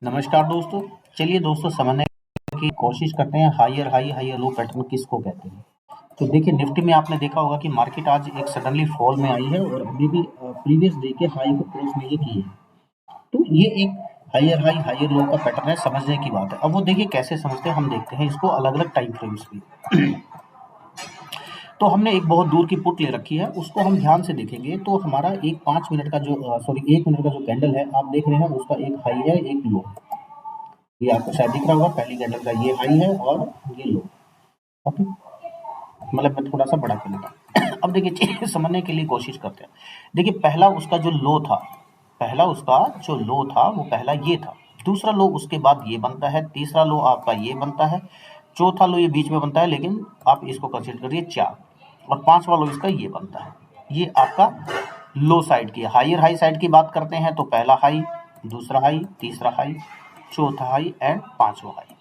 नमस्कार दोस्तों। चलिए दोस्तों समझने की कोशिश करते हैं higher high higher low pattern किसको कहते हैं। तो देखिए निफ्टी में आपने देखा होगा कि मार्केट आज एक सडनली फॉल में आई है और अभी भी प्रीवियस डे के हाई को क्रॉस नहीं की है। तो ये एक हायर हाई हायर लो का पैटर्न है, समझने की बात है। अब वो देखिए कैसे समझते हैं, हम देखते हैं इसको अलग अलग टाइम फ्रेम्स में। तो हमने एक बहुत दूर की पुट ले रखी है, उसको हम ध्यान से देखेंगे तो हमारा एक 5 मिनट का जो 1 मिनट का जो कैंडल है आप देख रहे हैं, उसका एक हाई है एक लो। ये आपको शायद दिख रहा होगा, पहली कैंडल का ये हाई है और ये लो। ओके, मतलब मैं थोड़ा सा बड़ा कर लेता हूँ। अब देखिए चीज़ समझने के लिए कोशिश करते हैं। देखिए पहला उसका जो लो था, पहला उसका जो लो था वो पहला ये था, दूसरा लो उसके बाद ये बनता है, तीसरा लो आपका ये बनता है, चौथा लो ये बीच में बनता है लेकिन आप इसको कंसीडर करिए 4, और पांचवा लो इसका ये बनता है। ये आपका लो साइड की। हायर हाई साइड की बात करते हैं तो पहला हाई, दूसरा हाई, तीसरा हाई, चौथा हाई एंड पांचवा हाई।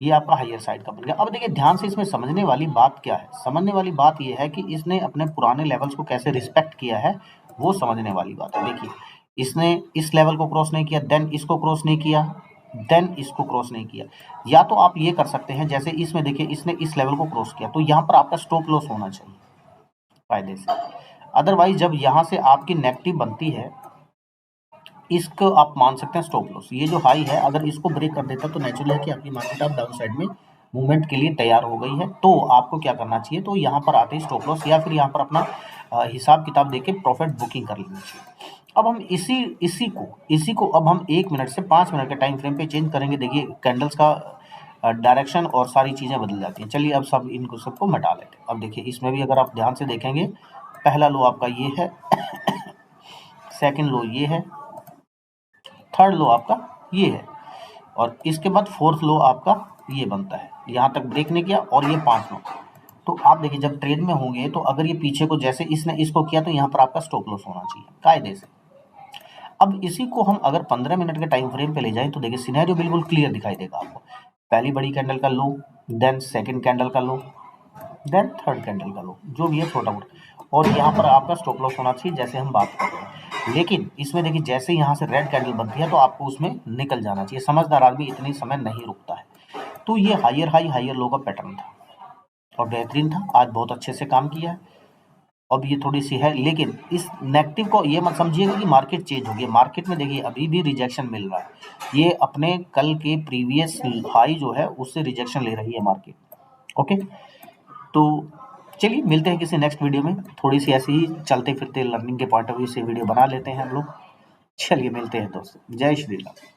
ये आपका हायर साइड का बन गया। अब देखिए ध्यान से इसमें समझने वाली बात क्या है, समझने वाली बात ये है कि इसने अपने पुराने लेवल्स को कैसे रिस्पेक्ट किया है, वो समझने वाली बात है। देखिए इसने इस लेवल को क्रॉस नहीं किया, देन इसको क्रॉस नहीं किया, देन इसको क्रॉस नहीं किया। या तो आप ये कर सकते हैं, जैसे इसमें देखिए इसने इस लेवल को क्रॉस किया तो यहाँ पर आपका स्टॉप लॉस होना चाहिए फायदे से। अदरवाइज जब यहाँ से आपकी नेगेटिव बनती है, इसको आप मान सकते हैं स्टॉप लॉस। ये जो हाई है अगर इसको ब्रेक कर देता तो नेचुरल है कि आपकी मार्केट आप डाउन साइड में मूवमेंट के लिए तैयार हो गई है। तो आपको क्या करना चाहिए, तो यहाँ पर आते ही स्टॉप लॉस या फिर यहाँ पर अपना हिसाब किताब देके प्रॉफिट बुकिंग कर लेनी चाहिए। अब हम इसी को अब हम 1 मिनट से 5 मिनट के टाइम फ्रेम पे चेंज करेंगे। देखिए कैंडल्स का डायरेक्शन और सारी चीज़ें बदल जाती हैं। चलिए अब सब इनको सबको मिटा लेते हैं। अब देखिए इसमें भी अगर आप ध्यान से देखेंगे, पहला लो आपका ये है, सेकेंड लो ये है, थर्ड लो आपका ये है, और इसके बाद फोर्थ लो आपका ये बनता है। यहाँ तक ब्रेक नहीं किया और ये 5 लो। तो आप देखिए जब ट्रेड में होंगे तो अगर ये पीछे को जैसे इसने इसको किया तो यहाँ पर आपका स्टॉप लॉस होना चाहिए कायदे से। अब इसी को हम अगर 15 मिनट के टाइम फ्रेम पे ले जाएं तो देखिए सिनेरियो बिल्कुल क्लियर दिखाई देगा आपको। पहली बड़ी कैंडल का लो, देन सेकंड कैंडल का लो, देन थर्ड कैंडल का लो, जो भी है छोटा मोटा, और यहाँ पर आपका स्टॉप लॉस होना चाहिए जैसे हम बात कर रहे हैं। लेकिन इसमें देखिए जैसे यहाँ से रेड कैंडल बनती है तो आपको उसमें निकल जाना चाहिए। समझदार आदमी इतनी समय नहीं रुकता है। तो ये हायर हाई हायर लो का पैटर्न था और बेहतरीन था, आज बहुत अच्छे से काम किया है। अब ये थोड़ी सी है, लेकिन इस नेगेटिव को ये मत समझिएगा कि मार्केट चेंज हो गई। मार्केट में देखिए अभी भी रिजेक्शन मिल रहा है। ये अपने कल के प्रीवियस हाई जो है उससे रिजेक्शन ले रही है मार्केट। ओके, तो चलिए मिलते हैं किसी नेक्स्ट वीडियो में। थोड़ी सी ऐसे ही चलते फिरते लर्निंग के पॉइंट ऑफ व्यू से वीडियो बना लेते हैं हम लोग। चलिए मिलते हैं दोस्तों, जय श्री राम।